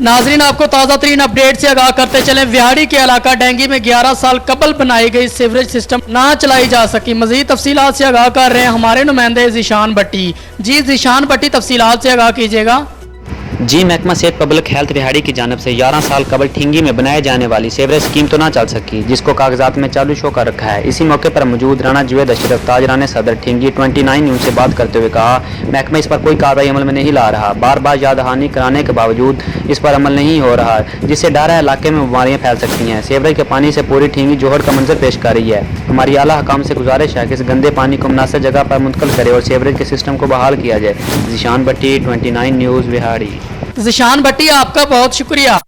नाजरीन, आपको ताज़ा तरीन अपडेट से आगाह करते चलें। व्याड़ी के इलाका डेंगी में 11 साल कबल बनाई गई सीवरेज सिस्टम ना चलाई जा सकी। मजीद तफसीलात से आगाह कर रहे हैं हमारे नुमाइंदे ज़ीशान भट्टी। जी ज़ीशान भट्टी, तफसीलात से आगाह कीजिएगा। जी, महकमा सेहत पब्लिक हेल्थ रिहाड़ी की जानब से 11 साल कबल ठिंगी में बनाए जाने वाली सीवरेज स्कीम तो ना चल सकी, जिसको कागजात में चालू शो कर रखा है। इसी मौके पर मौजूद राणा जुवैद अशरफ ताजरान सदर ठिंगी 29 न्यूज़ से बात करते हुए कहा, महकमा इस पर कोई कार्रवाई अमल में नहीं ला रहा। बार बार याद दहानी कराने के बावजूद इस पर अमल नहीं हो रहा, जिससे डर है इलाके में बीमारियाँ फैल सकती हैं। सीवरेज के पानी से पूरी ठिंगी जोहड़ का मंजर पेश कर रही है। हमारी आला हकाम से गुजारिश है कि इस गंदे पानी को मुनासिब जगह पर मुंतकिल करे और सीवरेज के सिस्टम को बहाल किया जाए। ज़ीशान भट्टी, 29 न्यूज़, विहाड़ी। ज़ीशान भट्टी, आपका बहुत शुक्रिया।